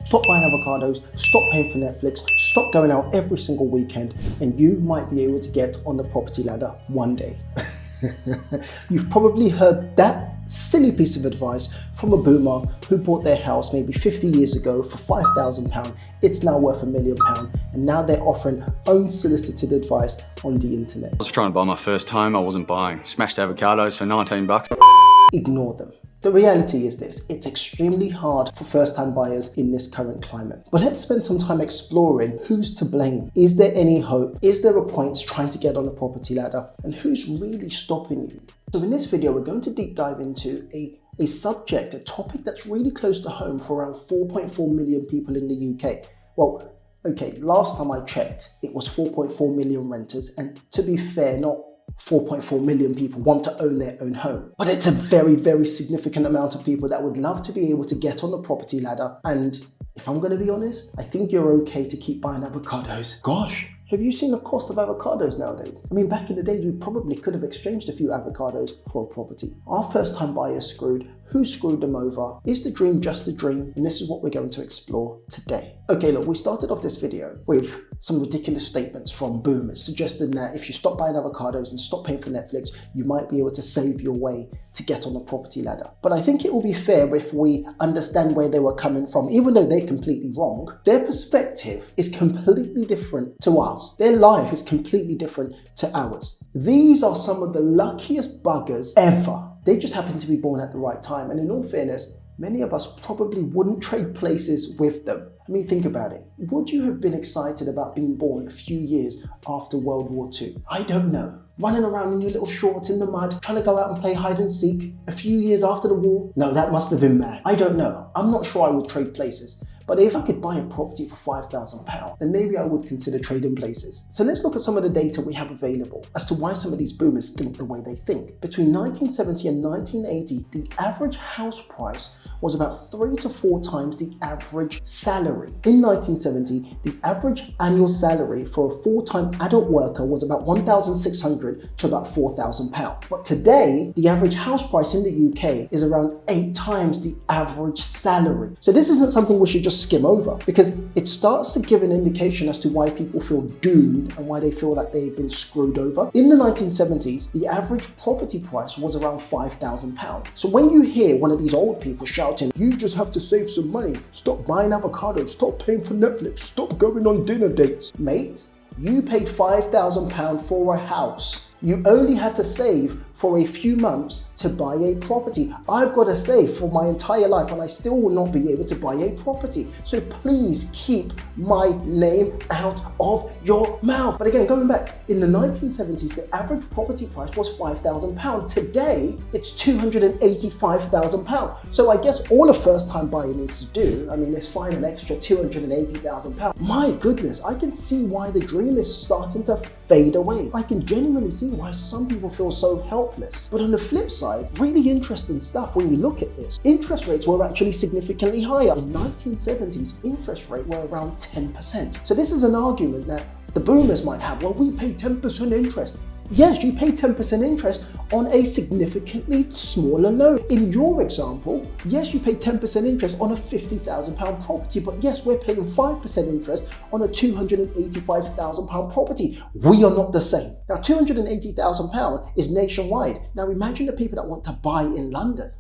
Stop buying avocados, stop paying for Netflix, stop going out every single weekend, and you might be able to get on the property ladder one day. You've probably heard that silly piece of advice from a boomer who bought their house maybe 50 years ago for £5,000. It's now worth £1 million, and now they're offering unsolicited advice on the internet. I was trying to buy my first home, I wasn't buying. Smashed avocados for 19 bucks. Ignore them. The reality is this: it's extremely hard for first-time buyers in this current climate. But let's spend some time exploring who's to blame. Is there any hope? Is there a point trying to get on the property ladder? And who's really stopping you? So in this video, we're going to deep dive into a subject, a topic that's really close to home for around 4.4 million people in the UK. Well, okay, last time I checked, it was 4.4 million renters. And to be fair, not 4.4 million people want to own their own home. But it's a very, very significant amount of people that would love to be able to get on the property ladder. And if I'm going to be honest, I think you're okay to keep buying avocados. Gosh, have you seen the cost of avocados nowadays? I mean, back in the days, we probably could have exchanged a few avocados for a property. Are first-time buyers screwed? Who screwed them over? Is the dream just a dream? And this is what we're going to explore today. Okay, look, we started off this video with some ridiculous statements from boomers suggesting that if you stop buying avocados and stop paying for Netflix, you might be able to save your way to get on the property ladder. But I think it will be fair if we understand where they were coming from. Even though they're completely wrong, their perspective is completely different to ours. Their life is completely different to ours. These are some of the luckiest buggers ever. They just happen to be born at the right time. And in all fairness, many of us probably wouldn't trade places with them. I mean, think about it. Would you have been excited about being born a few years after World War II? I don't know. Running around in your little shorts in the mud, trying to go out and play hide and seek a few years after the war? No, that must have been mad. I don't know. I'm not sure I would trade places. But if I could buy a property for £5,000, then maybe I would consider trading places. So let's look at some of the data we have available as to why some of these boomers think the way they think. Between 1970 and 1980, the average house price was about 3 to 4 times the average salary. In 1970, the average annual salary for a full-time adult worker was about £1,600 to about £4,000. But today, the average house price in the UK is around 8 times the average salary. So this isn't something we should just skim over, because it starts to give an indication as to why people feel doomed and why they feel that they've been screwed over. In the 1970s, the average property price was around £5,000. So when you hear one of these old people shouting, "You just have to save some money, stop buying avocados, stop paying for Netflix, stop going on dinner dates," mate, you paid £5,000 for a house. You only had to save for a few months to buy a property. I've got to save for my entire life and I still will not be able to buy a property. So please keep my name out of your mouth. But again, going back, in the 1970s, the average property price was £5,000. Today, it's £285,000. So I guess all a first-time buyer needs to do, I mean, is find an extra £280,000. My goodness, I can see why the dream is starting to fade away. I can genuinely see why some people feel so helpless. But on the flip side, really interesting stuff when we look at this. Interest rates were actually significantly higher. In 1970s, interest rate were around 10%. So this is an argument that the boomers might have. Well, we pay 10% interest. Yes, you pay 10% interest on a significantly smaller loan. In your example, yes, you pay 10% interest on a £50,000 property, but yes, we're paying 5% interest on a £285,000 property. We are not the same. Now, £280,000 is nationwide. Now, imagine the people that want to buy in London.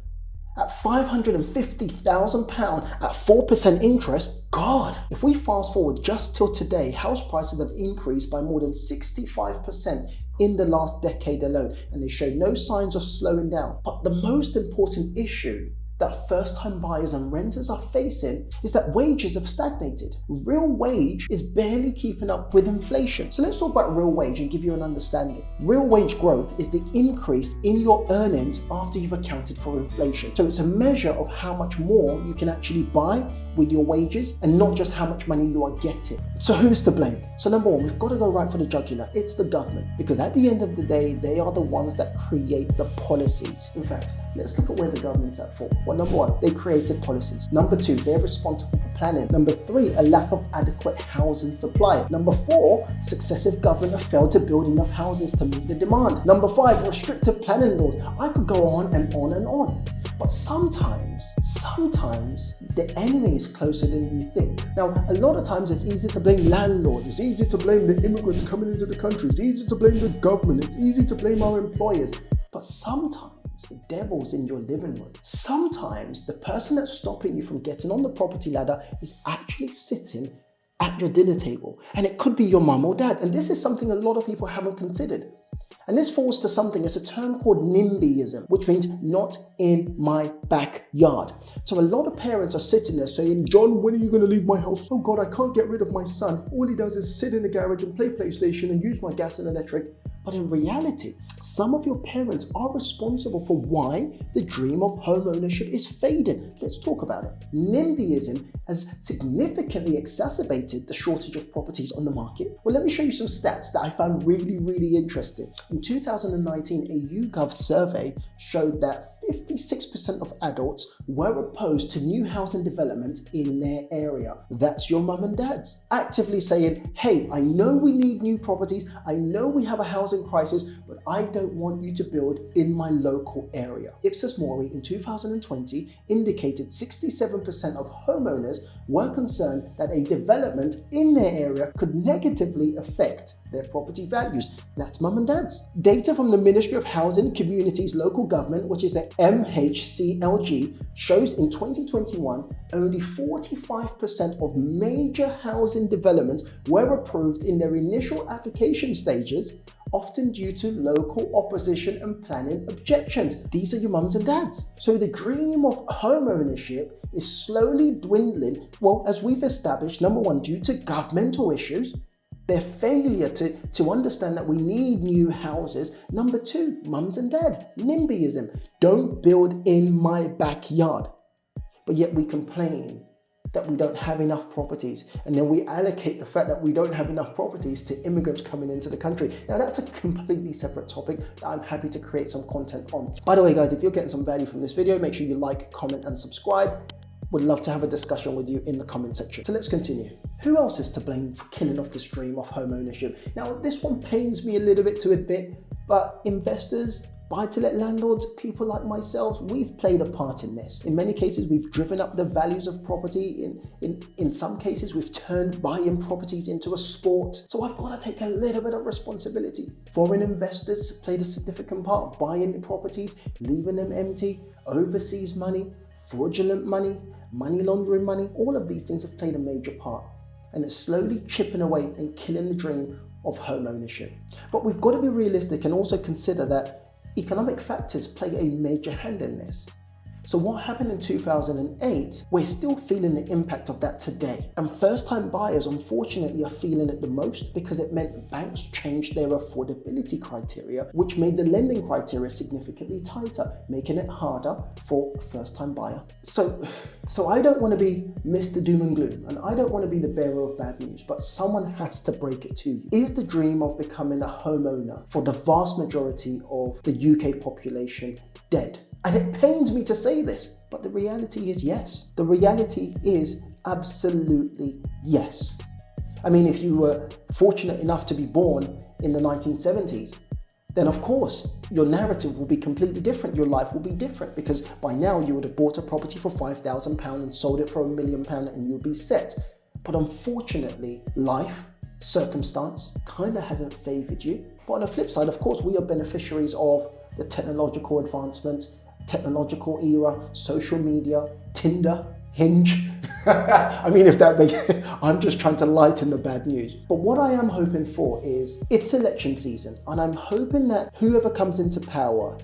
At £550,000 at 4% interest, God. If we fast forward just till today, house prices have increased by more than 65% in the last decade alone, and they show no signs of slowing down. But the most important issue that first-time buyers and renters are facing is that wages have stagnated. Real wage is barely keeping up with inflation. So let's talk about real wage and give you an understanding. Real wage growth is the increase in your earnings after you've accounted for inflation. So it's a measure of how much more you can actually buy with your wages and not just how much money you are getting. So who's to blame? So number one, we've got to go right for the jugular. It's the government, because at the end of the day, they are the ones that create the policies. In fact, let's look at where the government's at for. Well, number one, they created policies. Number two, they're responsible for planning. Number three, a lack of adequate housing supply. Number four, successive government have failed to build enough houses to meet the demand. Number five, restrictive planning laws. I could go on and on and on. But sometimes the enemy is closer than you think. Now, a lot of times it's easy to blame landlords, it's easy to blame the immigrants coming into the country, it's easy to blame the government, it's easy to blame our employers. But sometimes the devil's in your living room. Sometimes the person that's stopping you from getting on the property ladder is actually sitting at your dinner table. And it could be your mum or dad. And this is something a lot of people haven't considered. And this falls to something, it's a term called NIMBYism, which means not in my backyard. So a lot of parents are sitting there saying, John, when are you going to leave my house? Oh God, I can't get rid of my son. All he does is sit in the garage and play PlayStation and use my gas and electric. But in reality, some of your parents are responsible for why the dream of home ownership is fading. Let's talk about it. NIMBYism has significantly exacerbated the shortage of properties on the market. Well, let me show you some stats that I found really interesting. In 2019, a YouGov survey showed that 56% of adults were opposed to new housing development in their area. That's your mum and dads actively saying, hey, I know we need new properties, I know we have a housing crisis, but I don't want you to build in my local area. Ipsos Mori in 2020 indicated 67% of homeowners were concerned that a development in their area could negatively affect their property values. That's mum and dads. Data from the Ministry of Housing, Communities, Local Government, which is the MHCLG, shows in 2021 only 45% of major housing developments were approved in their initial application stages, often due to local opposition and planning objections. These are your mums and dads. So the dream of home ownership is slowly dwindling, well, as we've established, number one, due to governmental issues, their failure to understand that we need new houses. Number two, mums and dad, NIMBYism, don't build in my backyard. But yet we complain that we don't have enough properties, and then we allocate the fact that we don't have enough properties to immigrants coming into the country. Now that's a completely separate topic that I'm happy to create some content on. By the way guys, if you're getting some value from this video, make sure you like, comment and subscribe. Would love to have a discussion with you in the comment section. So let's continue. Who else is to blame for killing off this dream of home ownership? Now this one pains me a little bit to admit, but investors, buy-to-let landlords, people like myself, we've played a part in this. In many cases, we've driven up the values of property. In some cases, we've turned buying properties into a sport. So I've got to take a little bit of responsibility. Foreign investors played a significant part, buying properties, leaving them empty, overseas money, fraudulent money, money laundering money. All of these things have played a major part. And it's slowly chipping away and killing the dream of home ownership. But we've got to be realistic and also consider that economic factors play a major hand in this. So what happened in 2008, we're still feeling the impact of that today. And first-time buyers, unfortunately, are feeling it the most because it meant banks changed their affordability criteria, which made the lending criteria significantly tighter, making it harder for a first-time buyer. So I don't want to be Mr. Doom and Gloom, and I don't want to be the bearer of bad news, but someone has to break it to you. Is the dream of becoming a homeowner for the vast majority of the UK population dead? And it pains me to say this, but the reality is yes. The reality is absolutely yes. I mean, if you were fortunate enough to be born in the 1970s, then of course, your narrative will be completely different. Your life will be different because by now you would have bought a property for £5,000 and sold it for £1 million and you'll be set. But unfortunately, life, circumstance, kind of hasn't favored you. But on the flip side, of course, we are beneficiaries of the technological advancement, technological era, social media, Tinder, Hinge. I mean, if that makes I'm just trying to lighten the bad news. But what I am hoping for is, it's election season, and I'm hoping that whoever comes into power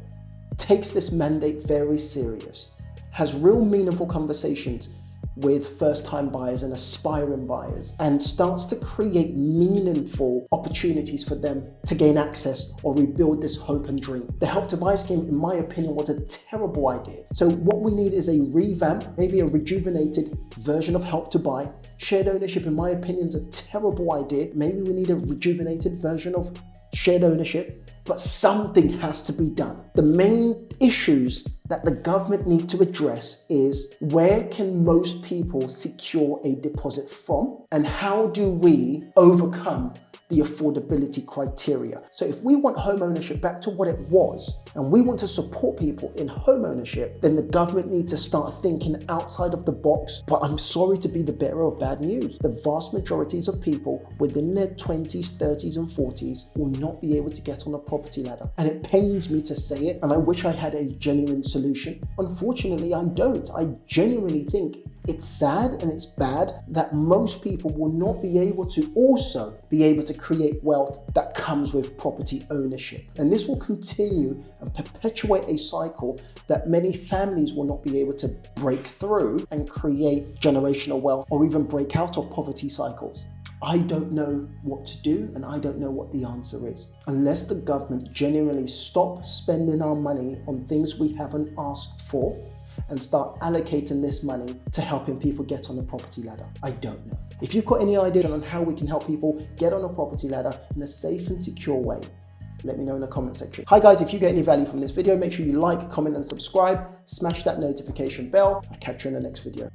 takes this mandate very serious, has real meaningful conversations with first-time buyers and aspiring buyers, and starts to create meaningful opportunities for them to gain access or rebuild this hope and dream. The Help to Buy scheme, in my opinion, was a terrible idea. So what we need is a revamp, maybe a rejuvenated version of Help to Buy. Shared ownership, in my opinion, is a terrible idea. Maybe we need a rejuvenated version of shared ownership, but something has to be done. The main issues that the government need to address is, where can most people secure a deposit from? And how do we overcome the affordability criteria. So if we want home ownership back to what it was, and we want to support people in home ownership, then the government needs to start thinking outside of the box. But I'm sorry to be the bearer of bad news. The vast majorities of people within their 20s, 30s, and 40s will not be able to get on a property ladder. And it pains me to say it, and I wish I had a genuine solution. Unfortunately, I don't. I genuinely think it's sad and it's bad that most people will not be able to also be able to create wealth that comes with property ownership. And this will continue and perpetuate a cycle that many families will not be able to break through and create generational wealth or even break out of poverty cycles. I don't know what to do, and I don't know what the answer is. Unless the government genuinely stop spending our money on things we haven't asked for and start allocating this money to helping people get on the property ladder. I don't know. If you've got any idea on how we can help people get on a property ladder in a safe and secure way, let me know in the comment section. Hi guys, if you get any value from this video, make sure you like, comment, and subscribe. Smash that notification bell. I'll catch you in the next video.